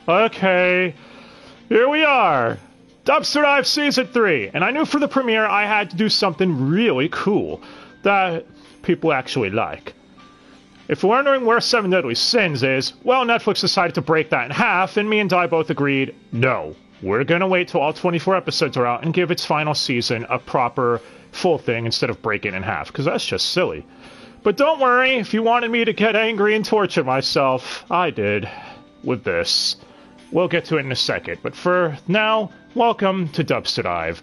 Okay, here we are. Dumpster Dive Season 3, and I knew for the premiere I had to do something really cool that people actually like. If you're wondering where Seven Deadly Sins is, well, Netflix decided to break that in half, and me and Di both agreed, no, we're gonna wait till all 24 episodes are out and give its final season a proper full thing instead of breaking it in half, because that's just silly. But don't worry, if you wanted me to get angry and torture myself, I did with this. We'll get to it in a second, but for now, welcome to Dumpster Dive,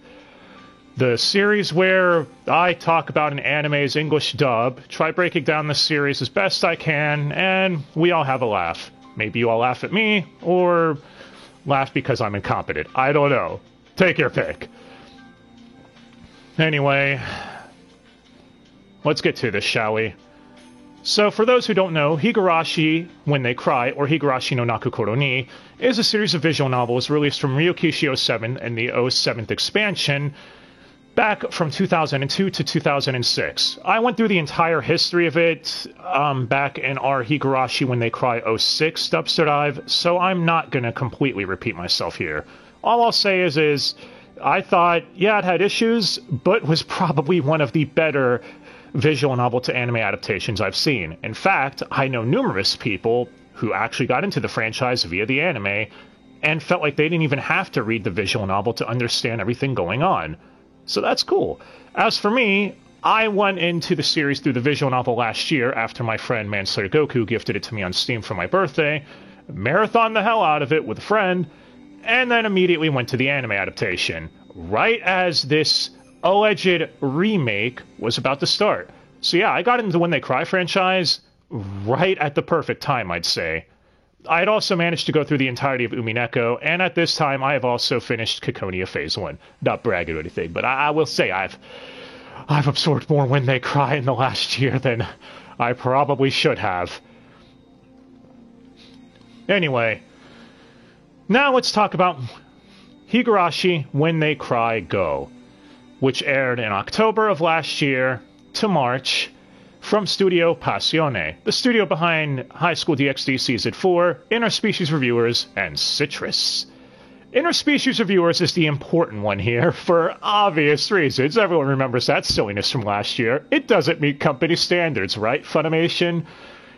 the series where I talk about an anime's English dub, try breaking down the series as best I can, and we all have a laugh. Maybe you all laugh at me, or laugh because I'm incompetent. I don't know. Take your pick. Anyway, let's get to this, shall we? So, for those who don't know, Higurashi When They Cry, or Higurashi no Nakukoro ni, is a series of visual novels released from Ryokishi 07 and the 07th expansion back from 2002 to 2006. I went through the entire history of it back in our Higurashi When They Cry 06 Dumpster Dive, so I'm not going to completely repeat myself here. All I'll say is I thought, yeah, it had issues, but was probably one of the better visual novel to anime adaptations I've seen. In fact, I know numerous people who actually got into the franchise via the anime and felt like they didn't even have to read the visual novel to understand everything going on. So that's cool. As for me, I went into the series through the visual novel last year after my friend Manslayer Goku gifted it to me on Steam for my birthday, marathoned the hell out of it with a friend, and then immediately went to the anime adaptation, right as this alleged remake was about to start. So yeah, I got into the When They Cry franchise right at the perfect time, I'd say. I had also managed to go through the entirety of Umineko, and at this time I have also finished Kikonia Phase 1. Not bragging or anything, but I will say I've absorbed more When They Cry in the last year than I probably should have. Anyway, now let's talk about Higurashi When They Cry Go, which aired in October of last year to March from Studio Passione, the studio behind High School DxD Season 4, Interspecies Reviewers, and Citrus. Interspecies Reviewers is the important one here for obvious reasons. Everyone remembers that silliness from last year. It doesn't meet company standards, right, Funimation?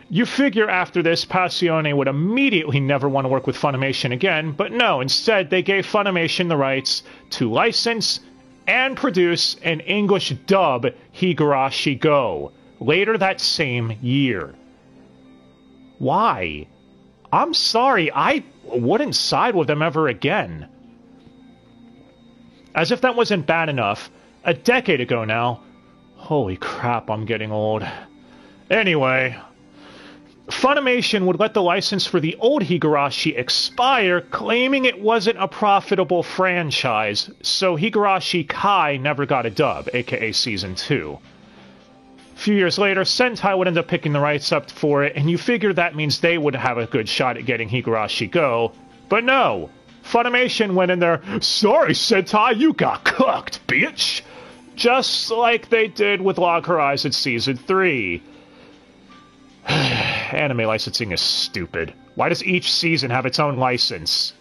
You figure after this, Passione would immediately never want to work with Funimation again, but no, instead they gave Funimation the rights to license and produce an English dub Higurashi Go later that same year. Why? I'm sorry, I wouldn't side with them ever again. As if that wasn't bad enough, a decade ago now, holy crap, I'm getting old. Anyway, Funimation would let the license for the old Higurashi expire, claiming it wasn't a profitable franchise, so Higurashi Kai never got a dub, aka Season 2. A few years later, Sentai would end up picking the rights up for it, and you figure that means they would have a good shot at getting Higurashi Go. But no! Funimation went in there, sorry Sentai, you got cooked, bitch! Just like they did with Log Horizon Season 3. Anime licensing is stupid. Why does each season have its own license?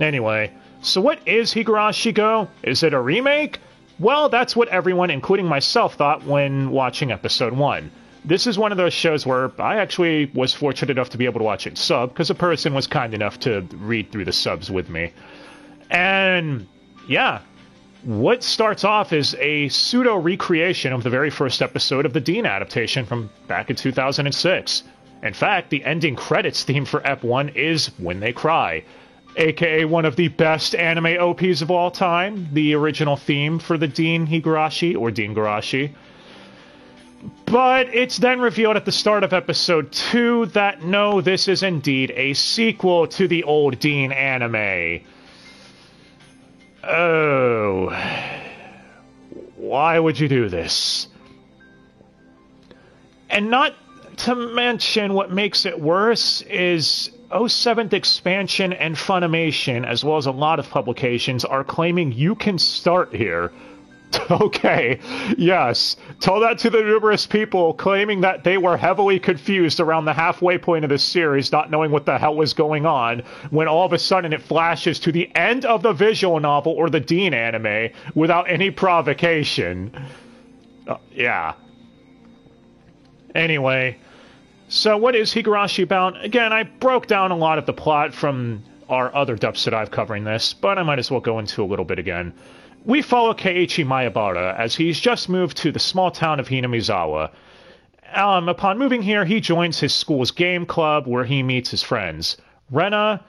Anyway, so what is Higurashi Go? Is it a remake? Well, that's what everyone, including myself, thought when watching episode 1. This is one of those shows where I actually was fortunate enough to be able to watch it sub, because a person was kind enough to read through the subs with me. And, yeah, what starts off is a pseudo-recreation of the very first episode of the Dean adaptation from back in 2006. In fact, the ending credits theme for Ep 1 is When They Cry, aka one of the best anime OPs of all time, the original theme for the Dean Higurashi, or Dean Garashi. But it's then revealed at the start of episode 2 that no, this is indeed a sequel to the old Dean anime. Oh, why would you do this? And not to mention what makes it worse is 07th expansion and Funimation, as well as a lot of publications, are claiming you can start here Okay, yes. Tell that to the numerous people claiming that they were heavily confused around the halfway point of the series, not knowing what the hell was going on, when all of a sudden it flashes to the end of the visual novel or the Dean anime without any provocation. Yeah. Anyway, so what is Higurashi about? Again, I broke down a lot of the plot from our other dubs that I've covering this, but I might as well go into a little bit again. We follow Keiichi Maebara as he's just moved to the small town of Hinamizawa. Upon moving here, he joins his school's game club where he meets his friends. Rena,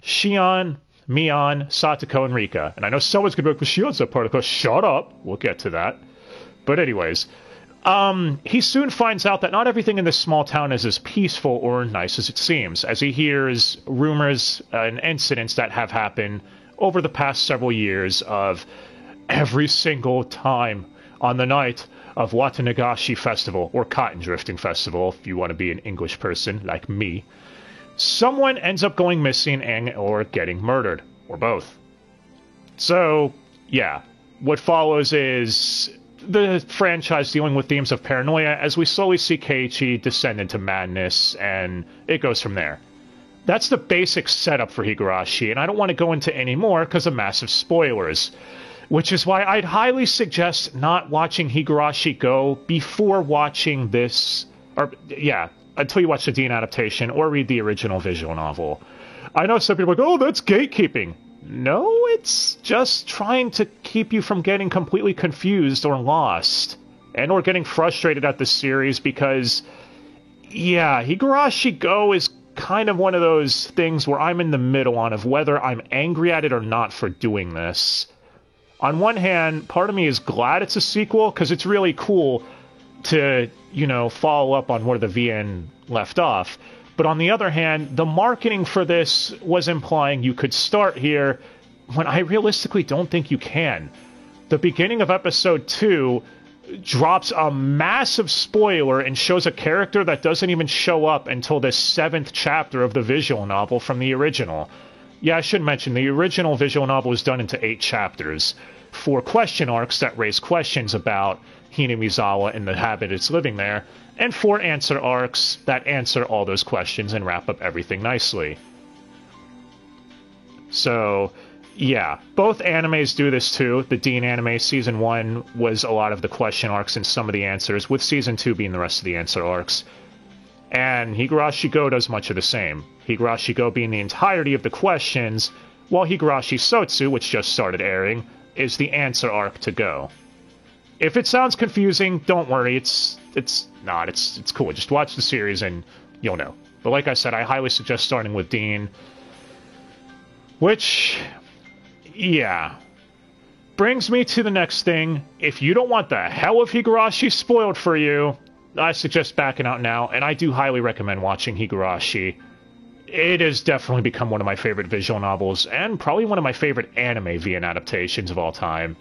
Shion, Mion, Satoko, and Rika. And I know someone's going to be like, but Shion's a part of the... Shut up! We'll get to that. But anyways, he soon finds out that not everything in this small town is as peaceful or nice as it seems, as he hears rumors and incidents that have happened over the past several years of every single time on the night of Watanagashi Festival, or Cotton Drifting Festival, if you want to be an English person like me, someone ends up going missing and or getting murdered, or both. So, yeah, what follows is the franchise dealing with themes of paranoia as we slowly see Keiichi descend into madness, and it goes from there. That's the basic setup for Higurashi, and I don't want to go into any more because of massive spoilers. Which is why I'd highly suggest not watching Higurashi Go before watching this, or, yeah, until you watch the Dean adaptation or read the original visual novel. I know some people are like, oh, that's gatekeeping. No, it's just trying to keep you from getting completely confused or lost, and or getting frustrated at the series because, yeah, Higurashi Go is kind of one of those things where I'm in the middle on of whether I'm angry at it or not for doing this. On one hand, part of me is glad it's a sequel, because it's really cool to, you know, follow up on where the VN left off. But on the other hand, the marketing for this was implying you could start here, when I realistically don't think you can. The beginning of episode 2 drops a massive spoiler and shows a character that doesn't even show up until the 7th chapter of the visual novel from the original. Yeah, I should mention, the original visual novel was done into 8 chapters, 4 question arcs that raise questions about Hinamizawa and the habit it's living there, and 4 answer arcs that answer all those questions and wrap up everything nicely. So, yeah, both animes do this too. The Dean anime Season 1 was a lot of the question arcs and some of the answers, with Season 2 being the rest of the answer arcs. And Higurashi Go does much of the same. Higurashi Go being the entirety of the questions, while Higurashi Sotsu, which just started airing, is the answer arc to Go. If it sounds confusing, don't worry, it's not, it's cool. Just watch the series and you'll know. But like I said, I highly suggest starting with Dean. Which, yeah, brings me to the next thing. If you don't want the hell of Higurashi spoiled for you, I suggest backing out now, and I do highly recommend watching Higurashi. It has definitely become one of my favorite visual novels, and probably one of my favorite anime VN adaptations of all time.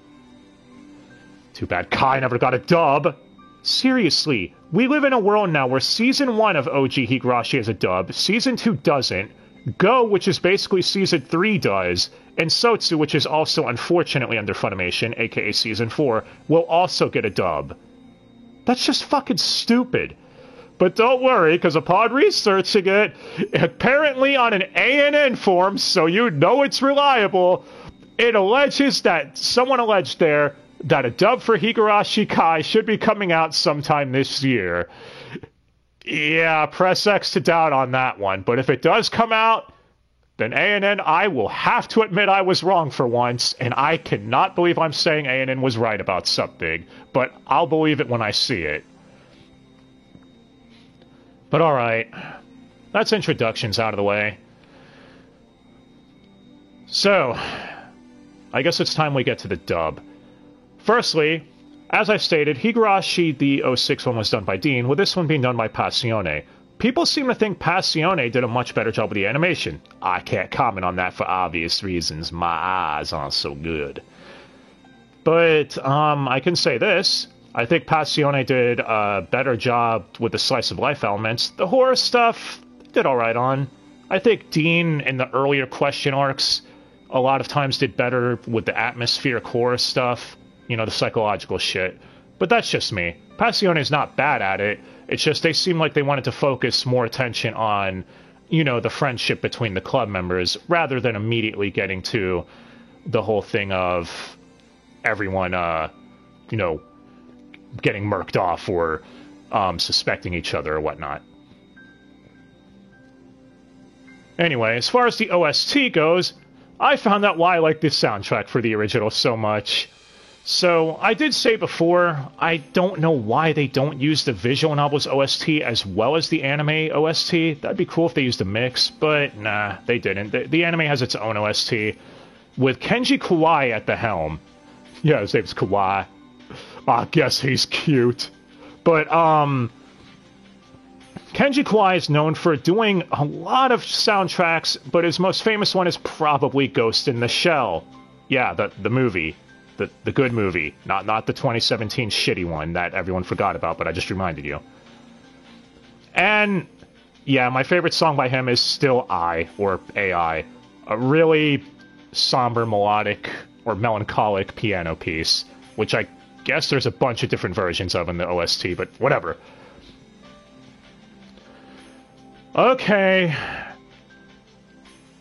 Too bad Kai never got a dub. Seriously, we live in a world now where Season 1 of OG Higurashi has a dub, Season 2 doesn't, Go, which is basically Season 3, does, and Sotsu, which is also unfortunately under Funimation, aka Season 4, will also get a dub. That's just fucking stupid. But don't worry, because upon researching it, apparently on an ANN forum, so you know it's reliable, it alleges that someone alleged there that a dub for Higurashi Kai should be coming out sometime this year. Yeah, press X to doubt on that one, but if it does come out, then ANN, I will have to admit I was wrong for once, and I cannot believe I'm saying ANN was right about something, but I'll believe it when I see it. But alright, that's introductions out of the way. So, I guess it's time we get to the dub. Firstly, as I stated, Higurashi, the 06 one, was done by Dean, with this one being done by Passione. People seem to think Passione did a much better job with the animation. I can't comment on that for obvious reasons. My eyes aren't so good. But, I can say this. I think Passione did a better job with the slice-of-life elements. The horror stuff, did alright on. I think Dean, in the earlier question arcs, a lot of times did better with the atmospheric horror stuff. you know, the psychological shit. But that's just me. Passione's not bad at it. It's just they seem like they wanted to focus more attention on, you know, the friendship between the club members rather than immediately getting to the whole thing of everyone, you know, getting murked off or suspecting each other or whatnot. Anyway, as far as the OST goes, I found out why I like this soundtrack for the original so much. So, I did say before, I don't know why they don't use the visual novel's OST as well as the anime OST. That'd be cool if they used a mix, but nah, they didn't. The anime has its own OST, with Kenji Kawai at the helm. Yeah, his name's Kawai. I guess he's cute. But, Kenji Kawai is known for doing a lot of soundtracks, but his most famous one is probably Ghost in the Shell. Yeah, the movie. The good movie. Not the 2017 shitty one that everyone forgot about, but I just reminded you. And, yeah, my favorite song by him is still I, or AI. A really somber, melodic, or melancholic piano piece, which I guess there's a bunch of different versions of in the OST, but whatever. Okay.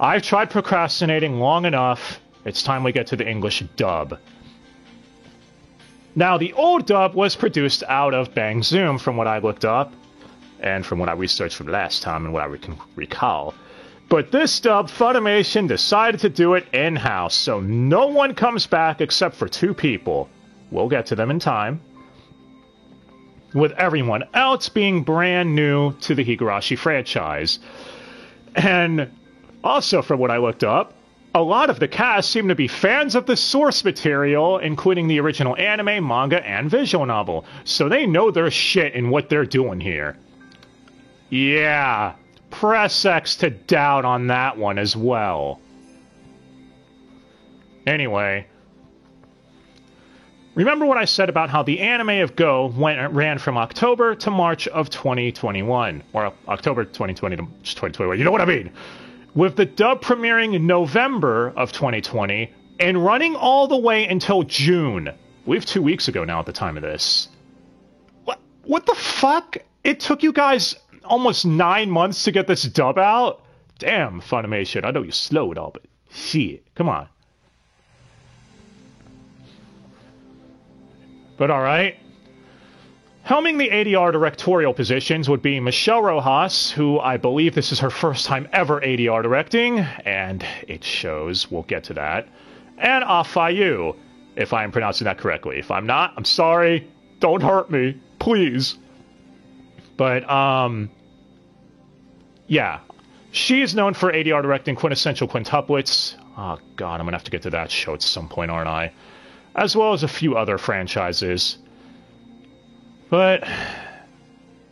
I've tried procrastinating long enough. It's time we get to the English dub. Now, the old dub was produced out of Bang Zoom, from what I looked up, and from what I researched from last time and what I can recall. But this dub, Funimation decided to do it in-house, so no one comes back except for 2 people. We'll get to them in time. With everyone else being brand new to the Higurashi franchise. And also, from what I looked up, a lot of the cast seem to be fans of the source material, including the original anime, manga, and visual novel. So they know their shit in what they're doing here. Yeah, press X to doubt on that one as well. Anyway, remember what I said about how the anime of Go ran from October to March of 2021. Or October 2020 to 2021, you know what I mean? With the dub premiering in November of 2020 and running all the way until June. We have 2 weeks ago now at the time of this. What the fuck? It took you guys almost 9 months to get this dub out? Damn, Funimation. I know you're slow at all, but shit. Come on. But alright. Helming the ADR directorial positions would be Michelle Rojas, who I believe this is her first time ever ADR directing, and it shows, we'll get to that, and Afayu, if I'm pronouncing that correctly. If I'm not, I'm sorry, don't hurt me, please. But, yeah, she is known for ADR directing Quintessential Quintuplets. Oh god, I'm gonna have to get to that show at some point, aren't I? As well as a few other franchises. But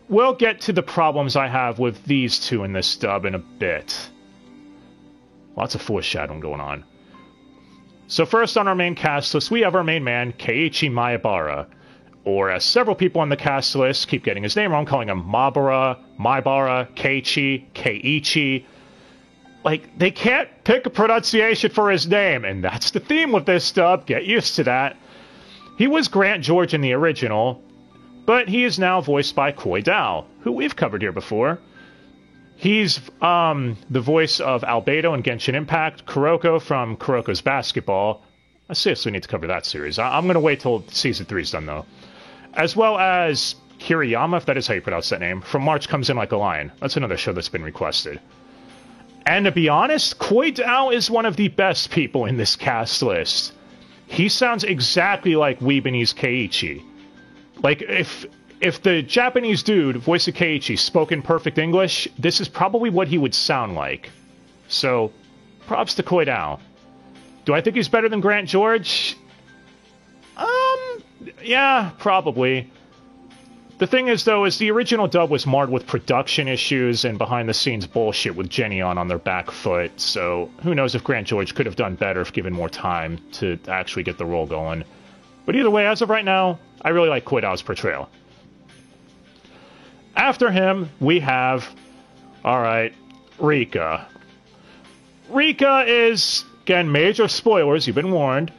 we'll get to the problems I have with these 2 in this dub in a bit. Lots of foreshadowing going on. So first on our main cast list, we have our main man, Keiichi Maebara. Or as several people on the cast list keep getting his name wrong, calling him Maebara, Keiichi. Like, they can't pick a pronunciation for his name, and that's the theme with this dub. Get used to that. He was Grant George in the original, but he is now voiced by Koi Dao, who we've covered here before. He's the voice of Albedo in Genshin Impact, Kuroko from Kuroko's Basketball. I seriously need to cover that series. I'm going to wait till Season 3 is done, though. As well as Kiriyama, if that is how you pronounce that name, from March Comes In Like a Lion. That's another show that's been requested. And to be honest, Koi Dao is one of the best people in this cast list. He sounds exactly like Weebinese Keiichi. Like, if the Japanese dude, voice of Keiichi, spoke in perfect English, this is probably what he would sound like. So, props to Koi Dao. Do I think he's better than Grant George? Yeah, probably. The thing is, though, is the original dub was marred with production issues and behind-the-scenes bullshit with Geneon on their back foot, so who knows if Grant George could have done better if given more time to actually get the role going. But either way, as of right now, I really like Koi Dao's portrayal. After him, we have, alright, Rika. Rika is, again, major spoilers, you've been warned.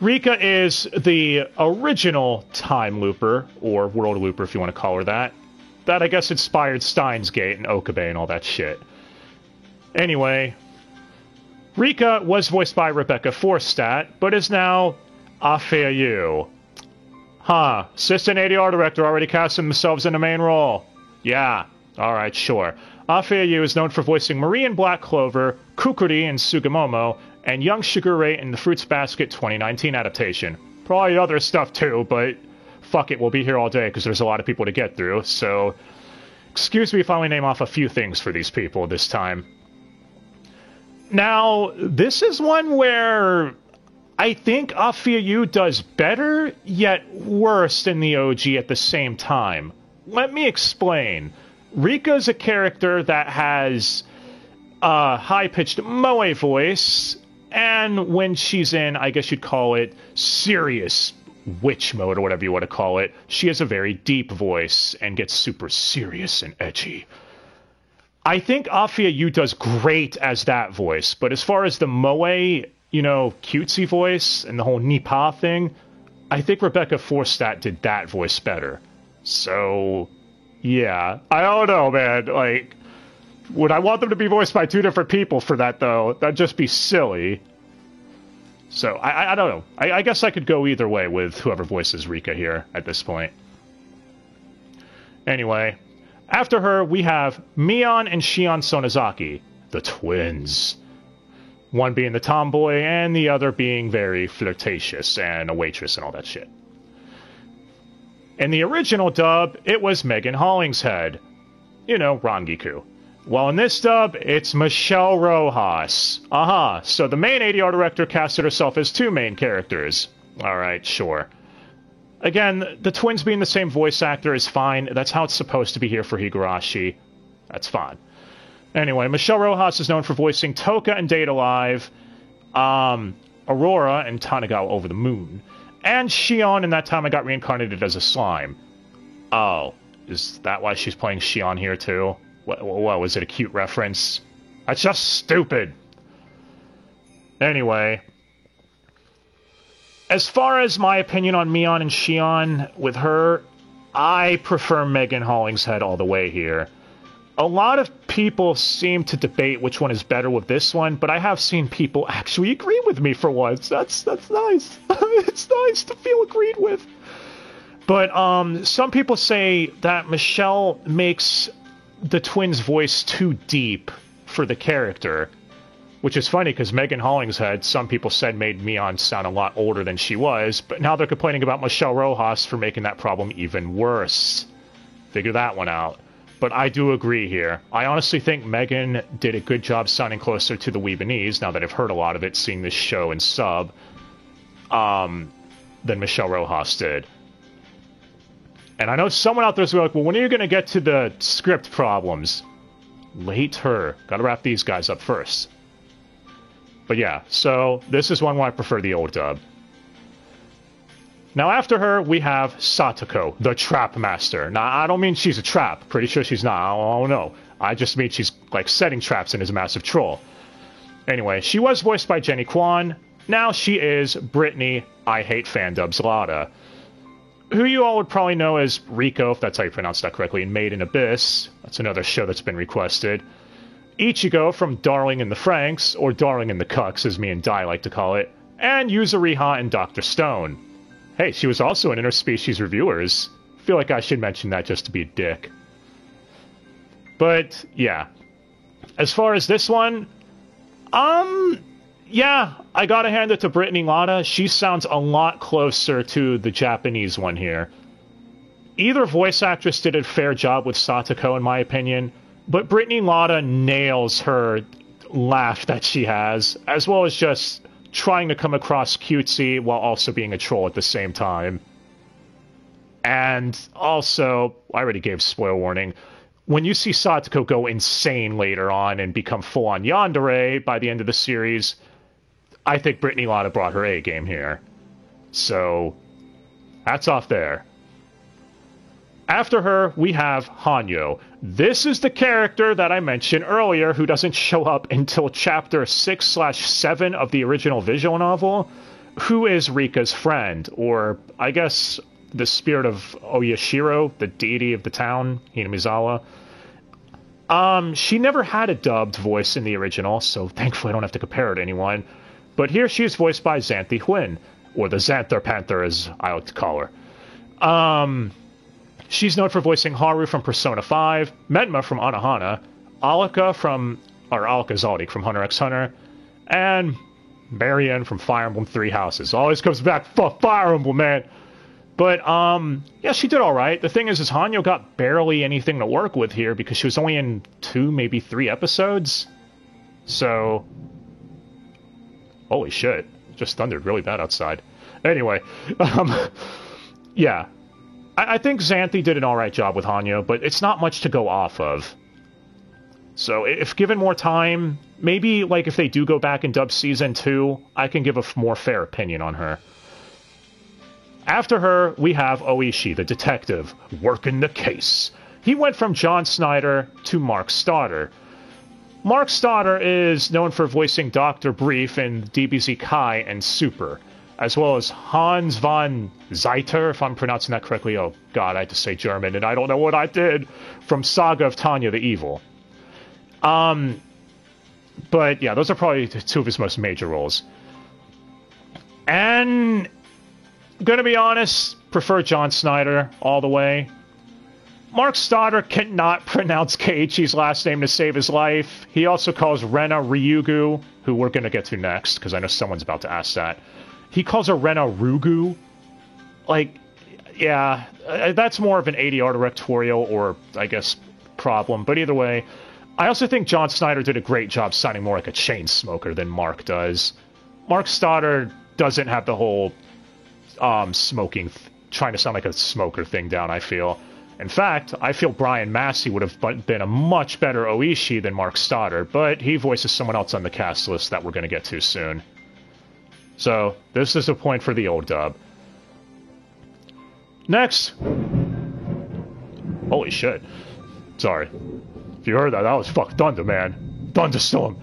Rika is the original time looper, or world looper if you want to call her that. That, I guess, inspired Steins Gate and Okabe and all that shit. Anyway, Rika was voiced by Rebecca Forstadt, but is now Afeayu. Huh, assistant ADR director already casting themselves in the main role. Yeah, alright, sure. Afeayu is known for voicing Marie in Black Clover, Kukuri in Sugimomo, and young Shigure in the Fruits Basket 2019 adaptation. Probably other stuff too, but fuck it, we'll be here all day because there's a lot of people to get through, so excuse me if I only name off a few things for these people this time. Now, this is one where I think Afeayu does better, yet worse than the OG at the same time. Let me explain. Rika's a character that has a high-pitched moe voice, and when she's in, I guess you'd call it, serious witch mode, or whatever you want to call it, she has a very deep voice and gets super serious and edgy. I think Afeayu does great as that voice, but as far as the moe, you know, cutesy voice and the whole Nipa thing, I think Rebecca Forstadt did that voice better. So, yeah. I don't know, man. Like, would I want them to be voiced by two different people for that, though? That'd just be silly. So, I don't know. I guess I could go either way with whoever voices Rika here at this point. Anyway, after her, we have Mion and Shion Sonozaki, the twins. One being the tomboy, and the other being very flirtatious and a waitress and all that shit. In the original dub, it was Megan Hollingshead. You know, Rangiku. Well, in this dub, it's Michelle Rojas. Aha, so the main ADR director casted herself as two main characters. Alright, sure. Again, the twins being the same voice actor is fine. That's how it's supposed to be here for Higurashi. That's fine. Anyway, Michelle Rojas is known for voicing Toka in Date Alive, Aurora and Tanagawa Over the Moon, and Shion in That Time I Got Reincarnated as a Slime. Oh, is that why she's playing Shion here too? What was it a cute reference? That's just stupid. Anyway, as far as my opinion on Mion and Shion with her, I prefer Megan Hollingshead all the way here. A lot of people seem to debate which one is better with this one, but I have seen people actually agree with me for once. That's nice. It's nice to feel agreed with. But some people say that Michelle makes the twins' voice too deep for the character, which is funny because Megan Hollingshead, some people said, made Mion sound a lot older than she was, but now they're complaining about Michelle Rojas for making that problem even worse. Figure that one out. But I do agree here. I honestly think Megan did a good job sounding closer to the Weebanese, now that I've heard a lot of it, seeing this show in sub, than Michelle Rojas did. And I know someone out there's like, well, when are you going to get to the script problems? Later. Gotta wrap these guys up first. But yeah, so this is one where I prefer the old dub. Now after her, we have Satoko, the Trap Master. Now, I don't mean she's a trap. Pretty sure she's not. I don't know. I just mean she's, like, setting traps and is a massive troll. Anyway, she was voiced by Jenny Kwan. Now she is Brittany, I Hate Fandubs Lotta, who you all would probably know as Riko, if that's how you pronounce that correctly, in Made in Abyss. That's another show that's been requested. Ichigo from Darling in the Franxx, or Darling in the Cucks, as me and Dai like to call it, and Yuzuriha in Dr. Stone. Hey, she was also in Interspecies Reviewers. I feel like I should mention that just to be a dick. But, yeah. As far as this one, yeah, I gotta hand it to Brittany Lotta. She sounds a lot closer to the Japanese one here. Either voice actress did a fair job with Satoko, in my opinion, but Brittany Lotta nails her laugh that she has, as well as just trying to come across cutesy while also being a troll at the same time. And also, I already gave spoiler warning, when you see Satoko go insane later on and become full-on yandere by the end of the series, I think Brittany Lotta brought her A game here. So, hats off there. After her, we have Hanyo. This is the character that I mentioned earlier who doesn't show up until chapter 6/7 of the original visual novel. who is Rika's friend, or I guess the spirit of Oyashiro, the deity of the town, Hinamizawa. She never had a dubbed voice in the original, so thankfully I don't have to compare her to anyone. But here she is voiced by Xanthe Huynh, or the Xanther Panther as I like to call her. She's known for voicing Haru from Persona 5, Menma from Anohana, Alika Zaldi from Hunter x Hunter, and Marion from Fire Emblem Three Houses. Always comes back for Fire Emblem, man. But, yeah, she did alright. The thing is Hanyo got barely anything to work with here because she was only in 2, maybe 3 episodes. So, holy shit. Just thundered really bad outside. Anyway, yeah. I think Xanthe did an alright job with Hanyo, but it's not much to go off of. So, if given more time, maybe, like, if they do go back and dub Season 2, I can give a more fair opinion on her. After her, we have Oishi, the detective, working the case. He went from John Snyder to Mark Stoddard. Mark Stoddard is known for voicing Dr. Brief in DBZ Kai and Super, as well as Hans von Zeiter, if I'm pronouncing that correctly. Oh god, I had to say German, and I don't know what I did, from Saga of Tanya the Evil. But yeah, those are probably 2 of his most major roles. And gonna be honest, prefer John Snyder all the way. Mark Stoddard cannot pronounce Keiichi's last name to save his life. He also calls Rena Ryugu, who we're gonna get to next, because I know someone's about to ask that. He calls her Rena Rugu. Like, yeah, that's more of an ADR directorial or, I guess, problem. But either way, I also think John Snyder did a great job sounding more like a chain smoker than Mark does. Mark Stoddard doesn't have the whole smoking, trying to sound like a smoker thing down, I feel. In fact, I feel Brian Massey would have been a much better Oishi than Mark Stoddard, but he voices someone else on the cast list that we're going to get to soon. So, this is a point for the old dub. Next. Holy shit. Sorry. If you heard that, that was fuck thunder, man. Thunderstorm.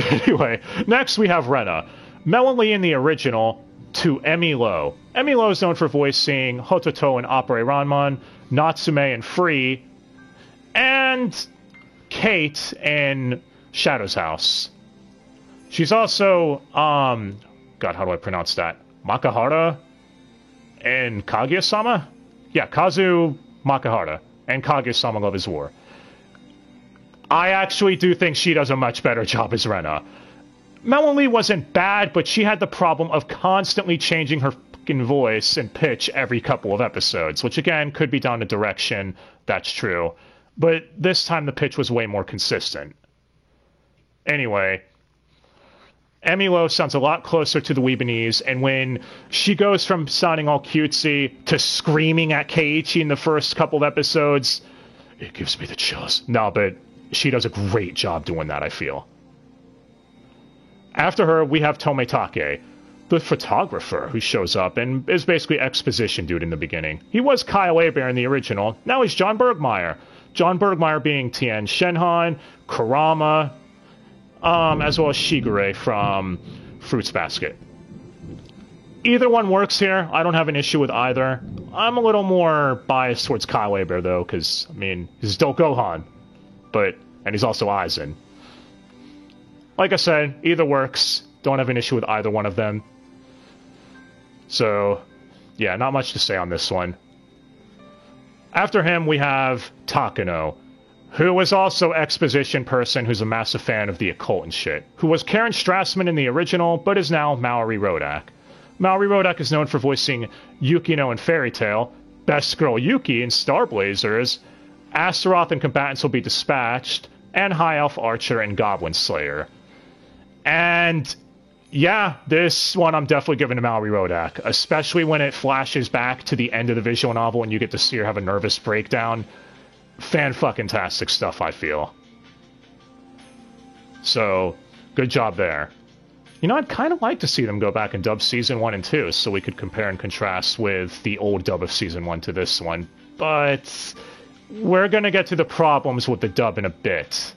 Anyway, next we have Rena. Melanie in the original to Emmy Lowe. Emmy Lowe is known for voicing Hototo in Appare Ranman, Natsume in Free, and Kate in Shadow's House. She's also, God, how do I pronounce that? Makahara and Kaguya-sama? Yeah, Kazu Makahara and Kaguya-sama Love is War. I actually do think she does a much better job as Rena. Melanie wasn't bad, but she had the problem of constantly changing her fucking voice and pitch every couple of episodes, which again could be down to direction, that's true. But this time the pitch was way more consistent. Anyway, Emmy Lowe sounds a lot closer to the Weebanese, and when she goes from sounding all cutesy to screaming at Keiichi in the first couple of episodes, it gives me the chills. No, but she does a great job doing that, I feel. After her, we have Tometake, the photographer who shows up and is basically exposition dude in the beginning. He was Kyle Hebert in the original. Now he's John Bergmeyer. John Bergmeyer being Tien Shenhan, Kurama, as well as Shigure from Fruits Basket. Either one works here. I don't have an issue with either. I'm a little more biased towards Kyle Hebert, though, because, I mean, he's still Gohan. And he's also Aizen. Like I said, either works. Don't have an issue with either one of them. So, yeah, not much to say on this one. After him, we have Takano, who was also exposition person who's a massive fan of the occult and shit, who was Karen Strassman in the original, but is now Maori Rodak. Maori Rodak is known for voicing Yukino in Fairy Tail, Best Girl Yuki in Star Blazers, Astaroth and Combatants Will Be Dispatched, and High Elf Archer in Goblin Slayer. And yeah, this one I'm definitely giving to Maori Rodak, especially when it flashes back to the end of the visual novel and you get to see her have a nervous breakdown. Fan-fucking-tastic stuff, I feel. So, good job there. You know, I'd kind of like to see them go back and dub Season 1 and 2 so we could compare and contrast with the old dub of Season 1 to this one. But we're going to get to the problems with the dub in a bit.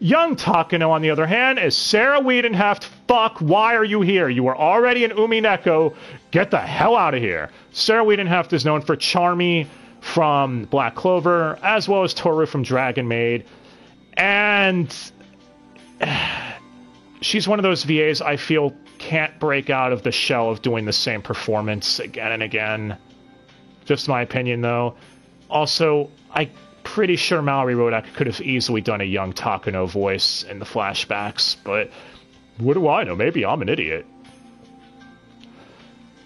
Young Takano, on the other hand, is Sarah Wiedenheft fuck? Why are you here? You were already in Umineko. Get the hell out of here. Sarah Wiedenheft is known for Charmy from Black Clover, as well as Toru from Dragon Maid. And she's one of those VAs I feel can't break out of the shell of doing the same performance again and again. Just my opinion, though. Also, I'm pretty sure Mallory Rodak could have easily done a young Takano voice in the flashbacks, but what do I know? Maybe I'm an idiot.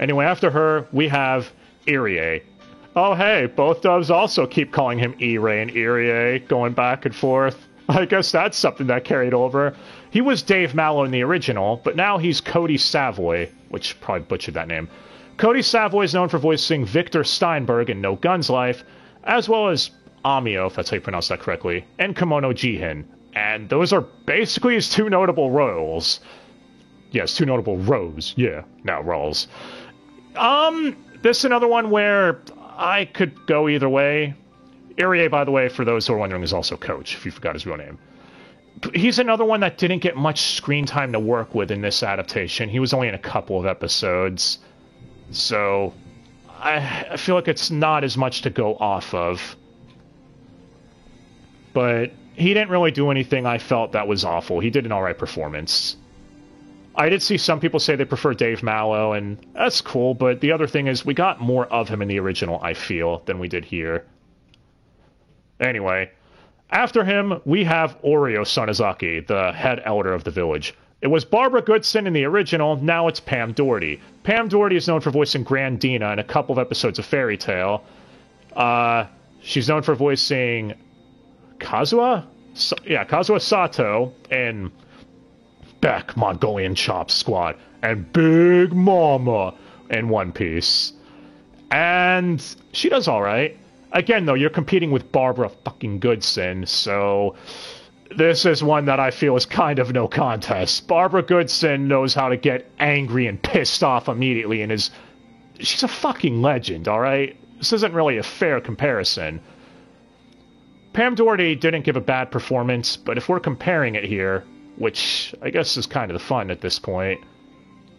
Anyway, after her, we have Irie. Oh, hey, both doves also keep calling him Irie and Irie, going back and forth. I guess that's something that carried over. He was Dave Mallow in the original, but now he's Cody Savoy, which probably butchered that name. Cody Savoy is known for voicing Victor Steinberg in No Guns Life, as well as Amio, if that's how you pronounce that correctly, and Kimono Jihin. And those are basically his two notable roles. Yes, two notable roles. Yeah, now roles. This is another one where I could go either way. Irie, by the way, for those who are wondering, is also Coach, if you forgot his real name. He's another one that didn't get much screen time to work with in this adaptation. He was only in a couple of episodes. So, I feel like it's not as much to go off of. But he didn't really do anything I felt that was awful. He did an alright performance. I did see some people say they prefer Dave Mallow, and that's cool, but the other thing is we got more of him in the original, I feel, than we did here. Anyway, after him, we have Oreo Sonozaki, the head elder of the village. It was Barbara Goodson in the original, now it's Pam Doherty. Pam Doherty is known for voicing Grandina in a couple of episodes of Fairy Tail. She's known for voicing Kazuha? Kazuha Sato in Beck Mongolian Chop Squad and Big Mama in One Piece. And she does alright. Again, though, you're competing with Barbara fucking Goodson, so this is one that I feel is kind of no contest. Barbara Goodson knows how to get angry and pissed off immediately, and she's a fucking legend, alright? This isn't really a fair comparison. Pam Doherty didn't give a bad performance, but if we're comparing it here, which I guess is kind of the fun at this point,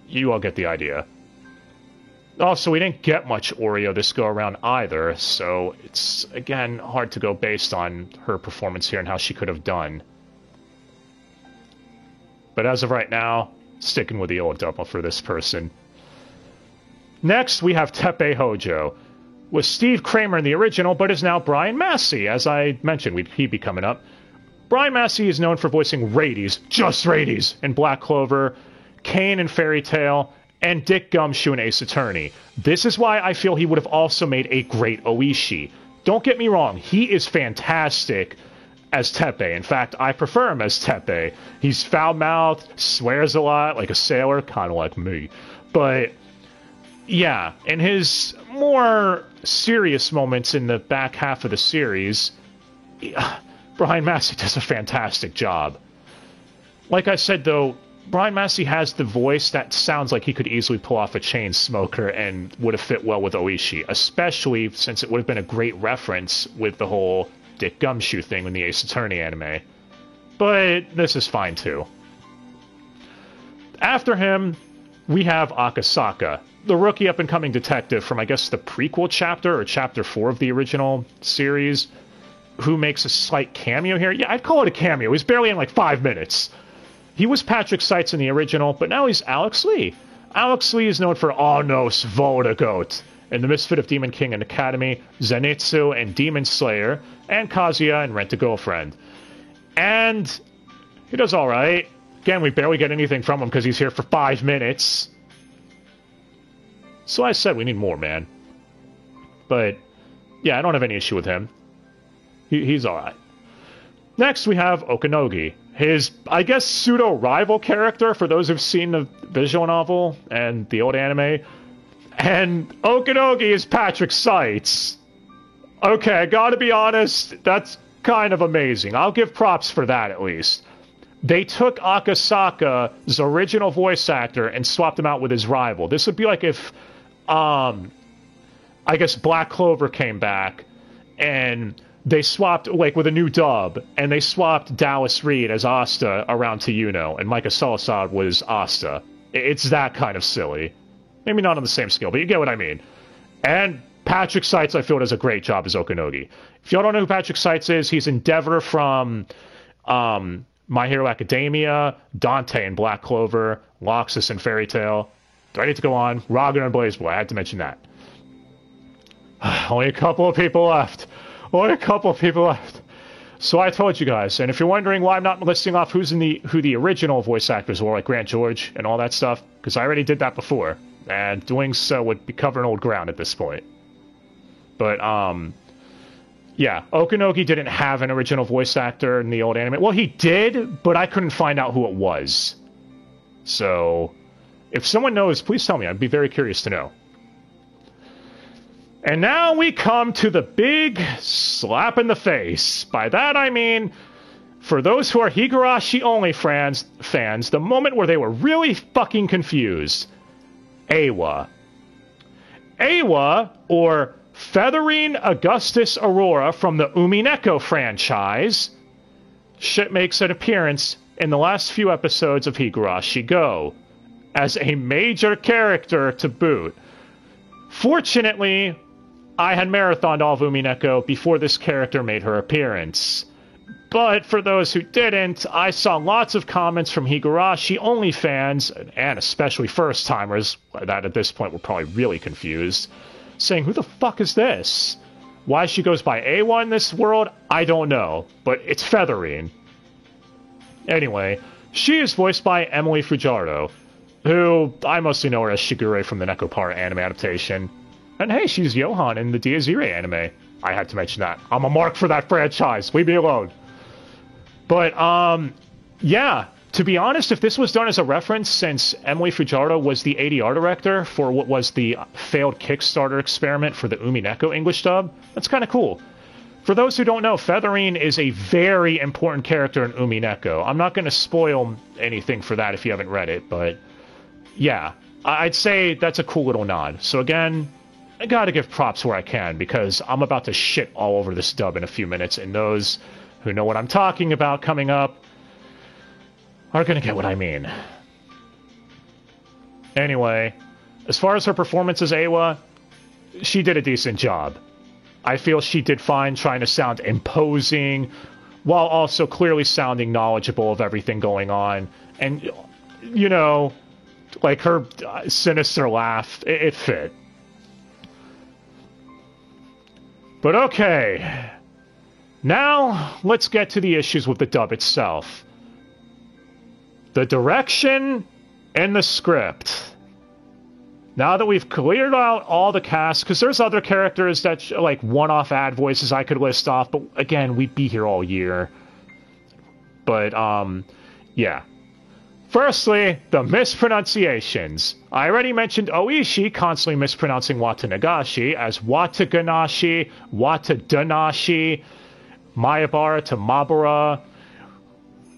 you all get the idea. Also, we didn't get much Oreo this go-around either, so it's, again, hard to go based on her performance here and how she could have done. But as of right now, sticking with the old double for this person. Next, we have Teppei Hojo. Was Steve Kramer in the original, but is now Brian Massey, as I mentioned, he'd be coming up. Brian Massey is known for voicing Rades, just Rades, in Black Clover, Kane in Fairy Tail, and Dick Gumshoe in Ace Attorney. This is why I feel he would have also made a great Oishi. Don't get me wrong, he is fantastic as Teppei. In fact, I prefer him as Teppei. He's foul-mouthed, swears a lot, like a sailor, kind of like me. But, yeah, in his more serious moments in the back half of the series, Brian Massey does a fantastic job. Like I said, though, Brian Massey has the voice that sounds like he could easily pull off a chain smoker and would have fit well with Oishi, especially since it would have been a great reference with the whole Dick Gumshoe thing in the Ace Attorney anime. But this is fine too. After him, we have Akasaka, the rookie up-and-coming detective from, I guess, the prequel chapter or chapter 4 of the original series, who makes a slight cameo here. Yeah, I'd call it a cameo. He's barely in like 5 minutes. He was Patrick Seitz in the original, but now he's Alex Lee. Alex Lee is known for Arnos Vodagoat in The Misfit of Demon King and Academy, Zenitsu and Demon Slayer, and Kazuya in Rent a Girlfriend. And he does alright. Again, we barely get anything from him because he's here for 5 minutes. So I said we need more, man. But, yeah, I don't have any issue with him. He's alright. Next, we have Okanogi. His, I guess, pseudo-rival character, for those who've seen the visual novel and the old anime. And Okanogi is Patrick Seitz. Okay, I gotta be honest, that's kind of amazing. I'll give props for that, at least. They took Akasaka's original voice actor and swapped him out with his rival. This would be like if, I guess, Black Clover came back and they swapped, like, with a new dub, and they swapped Dallas Reed as Asta around to Yuno, and Micah Salazar was Asta. It's that kind of silly. Maybe not on the same scale, but you get what I mean. And Patrick Seitz, I feel, does a great job as Okanogi. If y'all don't know who Patrick Seitz is, he's Endeavor from My Hero Academia, Dante in Black Clover, Loxus in Fairy Tail. Do I need to go on? Ragnar and BlazBlue, I had to mention that. Only a couple of people left. Only a couple of people left. So I told you guys, and if you're wondering why I'm not listing off who the original voice actors were, like Grant George and all that stuff, because I already did that before, and doing so would be covering old ground at this point. But, yeah, Okanogi didn't have an original voice actor in the old anime. Well, he did, but I couldn't find out who it was. So, if someone knows, please tell me. I'd be very curious to know. And now we come to the big slap in the face. By that I mean, for those who are Higurashi only fans, the moment where they were really fucking confused. Eiwa. Eiwa, or Featherine Augustus Aurora from the Umineko franchise, makes an appearance in the last few episodes of Higurashi Go, as a major character to boot. Fortunately, I had marathoned all of Umineko before this character made her appearance. But for those who didn't, I saw lots of comments from Higurashi only fans, and especially first-timers, that at this point were probably really confused, saying, who the fuck is this? Why she goes by Eiwa in this world, I don't know, but it's Featherine. Anyway, she is voiced by Emily Fujaro, who I mostly know her as Shigure from the Nekopara anime adaptation. And hey, she's Johan in the Dies Irae anime. I had to mention that. I'm a mark for that franchise. Leave me alone. But, yeah. To be honest, if this was done as a reference, since Emily Fujaro was the ADR director for what was the failed Kickstarter experiment for the Umineko English dub, that's kind of cool. For those who don't know, Featherine is a very important character in Umineko. I'm not going to spoil anything for that if you haven't read it, but yeah. I'd say that's a cool little nod. So again, I gotta give props where I can, because I'm about to shit all over this dub in a few minutes, and those who know what I'm talking about coming up are gonna get what I mean. Anyway, as far as her performance as Eiwa, she did a decent job. I feel she did fine trying to sound imposing, while also clearly sounding knowledgeable of everything going on. And, you know, like her sinister laugh, it fit. But okay, now let's get to the issues with the dub itself. The direction and the script. Now that we've cleared out all the cast, because there's other characters that, like, one-off ad voices I could list off, but again, we'd be here all year. But, yeah. Firstly, the mispronunciations. I already mentioned Oishi constantly mispronouncing Watanagashi as Wataganashi, Watadanashi, Mayabara to Mabara,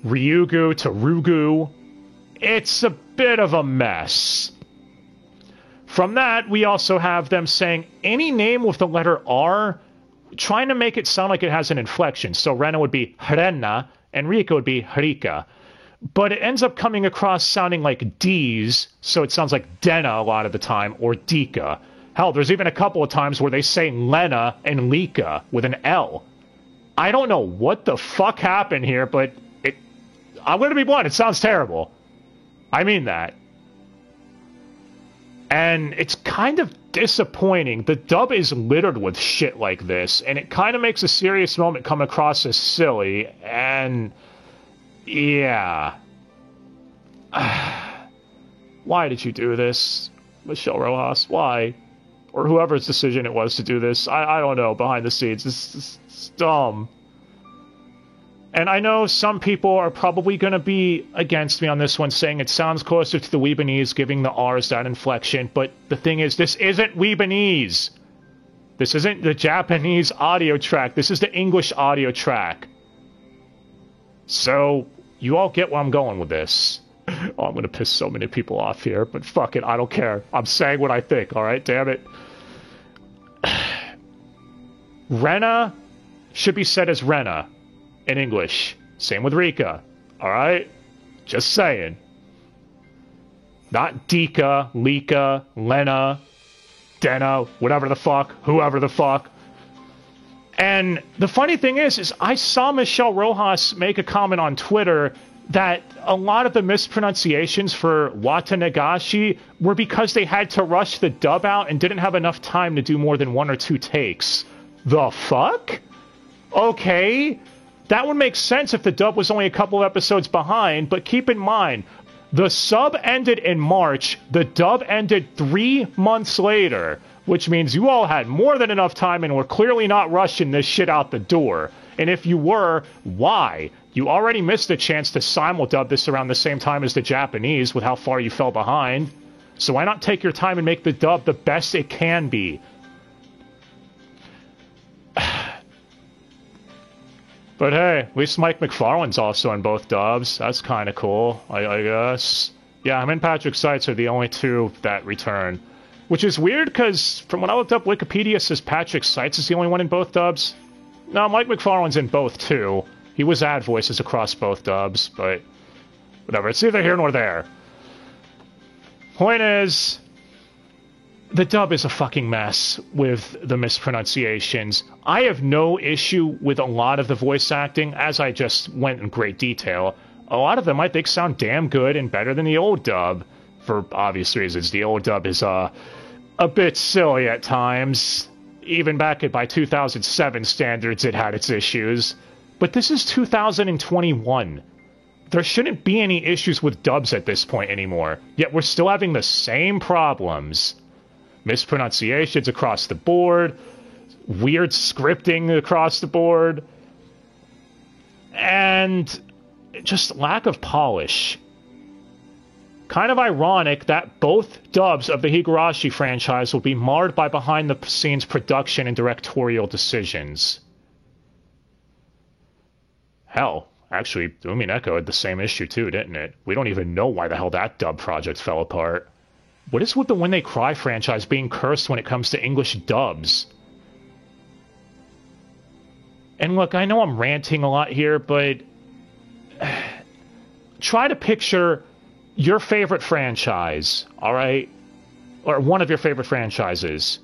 Ryugu to Rugu. It's a bit of a mess. From that, we also have them saying any name with the letter R, trying to make it sound like it has an inflection. So Rena would be Hrenna, and Rika would be Hrika. But it ends up coming across sounding like D's, so it sounds like Dena a lot of the time, or Dika. Hell, there's even a couple of times where they say Lena and Lika with an L. I don't know what the fuck happened here, but I'm going to be blunt, it sounds terrible. I mean that. And it's kind of disappointing. The dub is littered with shit like this, and it kind of makes a serious moment come across as silly, and yeah. Why did you do this, Michelle Rojas? Why? Or whoever's decision it was to do this. I don't know, behind the scenes. It's dumb. And I know some people are probably going to be against me on this one, saying it sounds closer to the Weebanese, giving the R's that inflection, but the thing is, this isn't Weebanese. This isn't the Japanese audio track. This is the English audio track. So, you all get where I'm going with this. Oh, I'm going to piss so many people off here, but fuck it, I don't care. I'm saying what I think, alright? Damn it. Rena should be said as Rena in English. Same with Rika. Alright? Just saying. Not Dika, Lika, Lena, Dena, whatever the fuck, whoever the fuck. And the funny thing is I saw Michelle Rojas make a comment on Twitter that a lot of the mispronunciations for Watanagashi were because they had to rush the dub out and didn't have enough time to do more than 1 or 2 takes. The fuck? Okay. That would make sense if the dub was only a couple episodes behind, but keep in mind, the sub ended in March, the dub ended 3 months later, which means you all had more than enough time and were clearly not rushing this shit out the door. And if you were, why? You already missed a chance to simuldub this around the same time as the Japanese with how far you fell behind. So why not take your time and make the dub the best it can be? But hey, at least Mike McFarlane's also in both dubs. That's kind of cool, I guess. Yeah, him and Patrick Seitz are the only 2 that return. Which is weird, because from when I looked up, Wikipedia says Patrick Seitz is the only one in both dubs. No, Mike McFarlane's in both, too. He was ad voices across both dubs, but whatever. It's neither here nor there. Point is, the dub is a fucking mess with the mispronunciations. I have no issue with a lot of the voice acting, as I just went in great detail. A lot of them I think sound damn good and better than the old dub, for obvious reasons. The old dub is a bit silly at times. Even back by 2007 standards, it had its issues. But this is 2021. There shouldn't be any issues with dubs at this point anymore, yet we're still having the same problems. Mispronunciations across the board, weird scripting across the board, and just lack of polish. Kind of ironic that both dubs of the Higurashi franchise will be marred by behind-the-scenes production and directorial decisions. Hell, actually, Umineko had the same issue too, didn't it? We don't even know why the hell that dub project fell apart. What is with the When They Cry franchise being cursed when it comes to English dubs? And look, I know I'm ranting a lot here, but try to picture your favorite franchise, alright? Or one of your favorite franchises.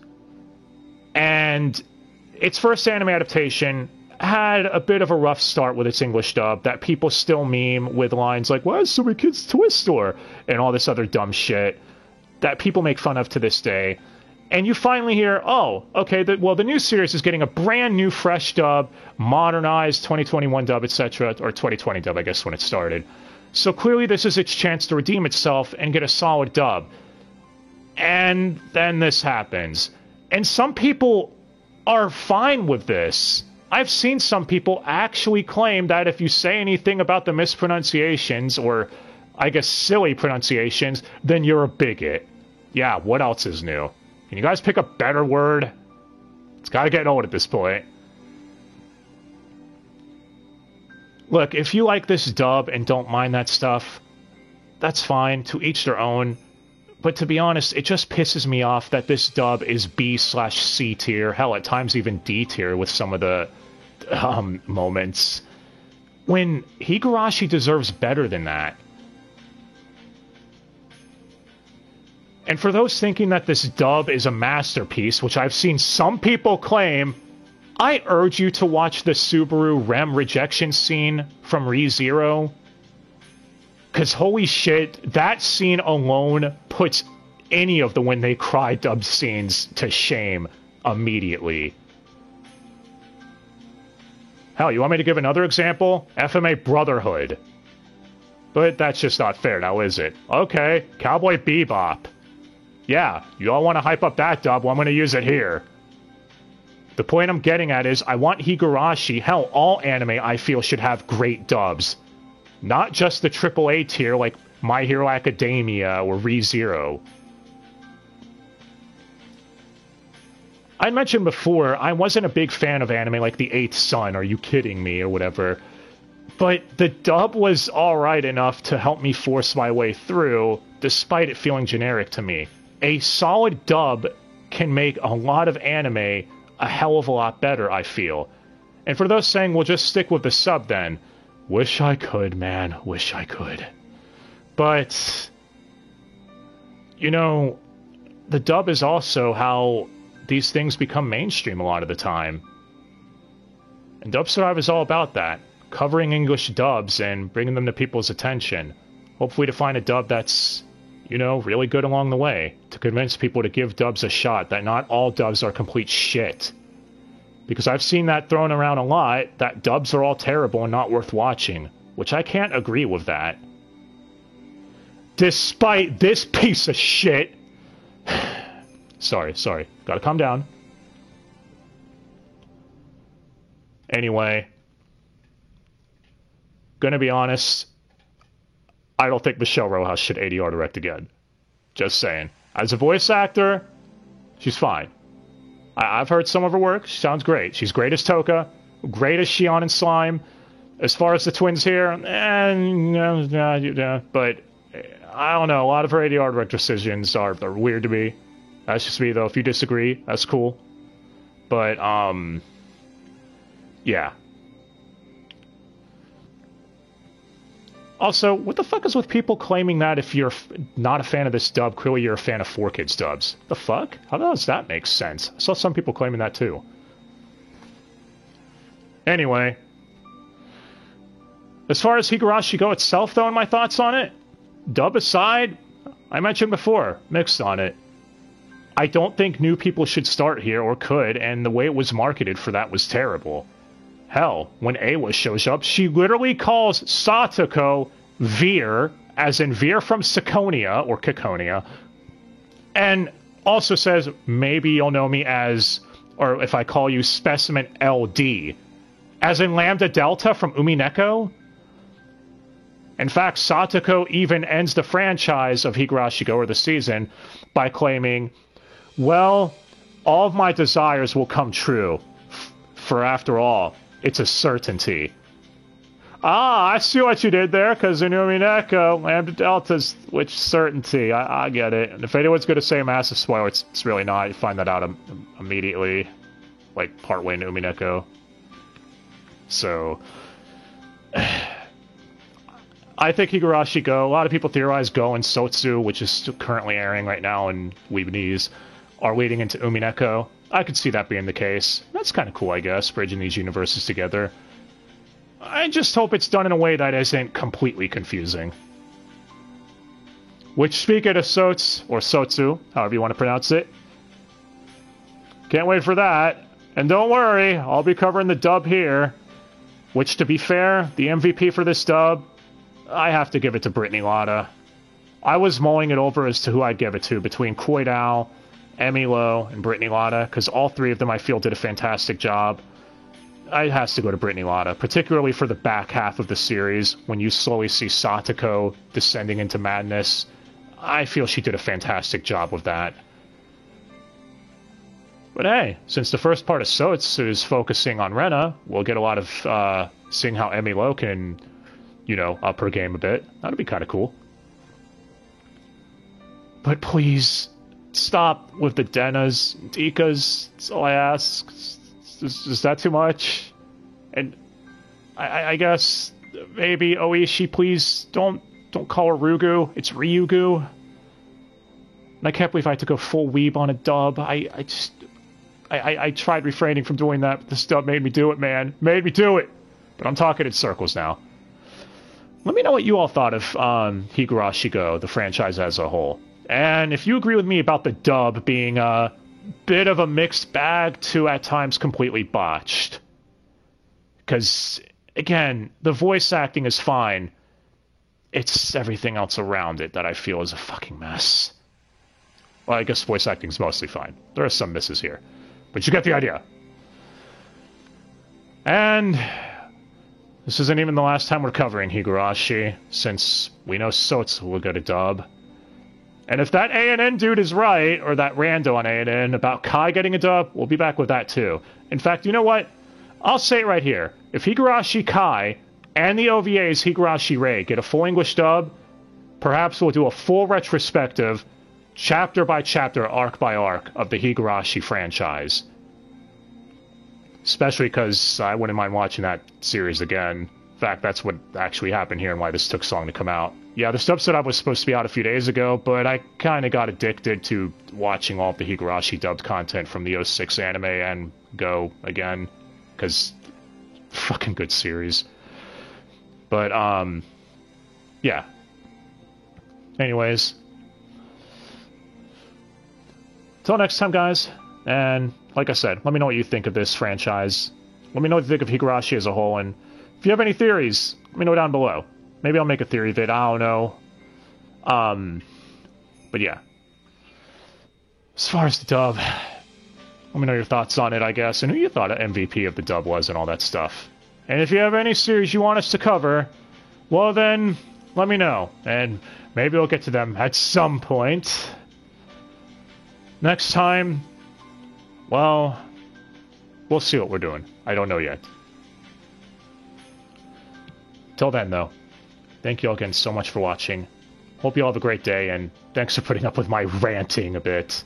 And its first anime adaptation had a bit of a rough start with its English dub that people still meme with lines like, "Why is so many kids Twister?" and all this other dumb shit that people make fun of to this day. And you finally hear, oh, okay, the new series is getting a brand new fresh dub, modernized 2021 dub, etc., or 2020 dub, I guess, when it started. So clearly this is its chance to redeem itself and get a solid dub. And then this happens. And some people are fine with this. I've seen some people actually claim that if you say anything about the mispronunciations, or I guess silly pronunciations, then you're a bigot. Yeah, what else is new? Can you guys pick a better word? It's gotta get old at this point. Look, if you like this dub and don't mind that stuff, that's fine, to each their own. But to be honest, it just pisses me off that this dub is B/C tier, hell, at times even D tier with some of the moments, when Higurashi deserves better than that. And for those thinking that this dub is a masterpiece, which I've seen some people claim, I urge you to watch the Subaru Rem rejection scene from ReZero. Because holy shit, that scene alone puts any of the When They Cry dub scenes to shame immediately. Hell, you want me to give another example? FMA Brotherhood. But that's just not fair now, is it? Okay, Cowboy Bebop. Yeah, you all want to hype up that dub, well, I'm going to use it here. The point I'm getting at is, I want Higurashi, hell, all anime I feel should have great dubs. Not just the AAA tier like My Hero Academia or ReZero. I mentioned before, I wasn't a big fan of anime like The Eighth Son, Are You Kidding Me, or whatever. But the dub was alright enough to help me force my way through, despite it feeling generic to me. A solid dub can make a lot of anime a hell of a lot better, I feel. And for those saying, we'll just stick with the sub then, wish I could, man, wish I could. But, you know, the dub is also how these things become mainstream a lot of the time. And Dub Survive is all about that, covering English dubs and bringing them to people's attention. Hopefully to find a dub that's, you know, really good along the way, to convince people to give dubs a shot, that not all dubs are complete shit. Because I've seen that thrown around a lot, that dubs are all terrible and not worth watching, which I can't agree with that. Despite this piece of shit. Sorry, gotta calm down. Anyway, gonna be honest, I don't think Michelle Rojas should ADR direct again. Just saying. As a voice actor, she's fine. I've heard some of her work. She sounds great. She's great as Toka, great as Shion and Slime. As far as the twins here, but I don't know. A lot of her ADR direct decisions are weird to me. That's just me, though. If you disagree, that's cool. But, yeah. Also, what the fuck is with people claiming that if you're not a fan of this dub, clearly you're a fan of 4Kids dubs? The fuck? How does that make sense? I saw some people claiming that too. Anyway. As far as Higurashi Go itself, though, and my thoughts on it, dub aside, I mentioned before, mixed on it. I don't think new people should start here, or could, and the way it was marketed for that was terrible. Hell, when Awa shows up, she literally calls Satoko Veer, as in Veer from Ciconia, or Kikonia, and also says, maybe you'll know me as, or if I call you Specimen LD, as in Lambda Delta from Umineko. In fact, Satoko even ends the franchise of Higurashi Go, or the season, by claiming, well, all of my desires will come true, for after all, it's a certainty. Ah, I see what you did there, because in Umineko, Lambda Delta's which certainty. I get it. And if anyone's going to say massive spoiler, it's really not. You find that out immediately, like partway in Umineko. So, I think Higurashi Go, a lot of people theorize Go and Sotsu, which is currently airing right now in Weebnese, are leading into Umineko. I could see that being the case. That's kind of cool, I guess, bridging these universes together. I just hope it's done in a way that isn't completely confusing. Which, speaking of Sots, or Sotsu, however you want to pronounce it, can't wait for that. And don't worry, I'll be covering the dub here. Which, to be fair, the MVP for this dub, I have to give it to Brittany Latta. I was mulling it over as to who I'd give it to between Koidao, Emilo, and Brittany Latta, because all three of them I feel did a fantastic job. It has to go to Brittany Latta, particularly for the back half of the series, when you slowly see Satoko descending into madness. I feel she did a fantastic job with that. But hey, since the first part of Sots is focusing on Rena, we'll get a lot of seeing how Emilo can, you know, up her game a bit. That'd be kind of cool. But please, stop with the Denas, Dikas, that's all I ask. Is that too much? And I guess maybe Oishi, please don't call her Rugu. It's Ryugu. And I can't believe I had to go full weeb on a dub. I tried refraining from doing that, but this dub made me do it, man. Made me do it. But I'm talking in circles now. Let me know what you all thought of Higurashi Go, the franchise as a whole. And if you agree with me about the dub being a bit of a mixed bag to at times completely botched. Because, again, the voice acting is fine. It's everything else around it that I feel is a fucking mess. Well, I guess voice acting's mostly fine. There are some misses here. But you get the idea. And this isn't even the last time we're covering Higurashi, since we know Sots will get a dub. And if that ANN dude is right, or that rando on ANN, about Kai getting a dub, we'll be back with that too. In fact, you know what? I'll say it right here. If Higurashi Kai and the OVA's Higurashi Rei get a full English dub, perhaps we'll do a full retrospective, chapter by chapter, arc by arc, of the Higurashi franchise. Especially because I wouldn't mind watching that series again. In fact, that's what actually happened here and why this took so long to come out. Yeah, this episode was supposed to be out a few days ago, but I kind of got addicted to watching all of the Higurashi dubbed content from the '06 anime and Go again, because fucking good series. But, yeah. Anyways. Till next time, guys, and like I said, let me know what you think of this franchise. Let me know what you think of Higurashi as a whole, and if you have any theories, let me know down below. Maybe I'll make a theory vid, I don't know. But yeah. As far as the dub, let me know your thoughts on it, I guess, and who you thought MVP of the dub was and all that stuff. And if you have any series you want us to cover, well then, let me know, and maybe we'll get to them at some point. Next time, well, we'll see what we're doing. I don't know yet. Till then, though, thank you all again so much for watching. Hope you all have a great day, and thanks for putting up with my ranting a bit.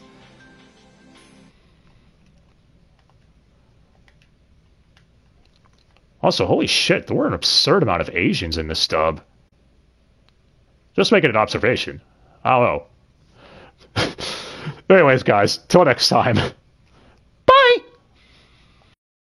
Also, holy shit, there were an absurd amount of Asians in this dub. Just making an observation. I don't know. Anyways, guys, till next time.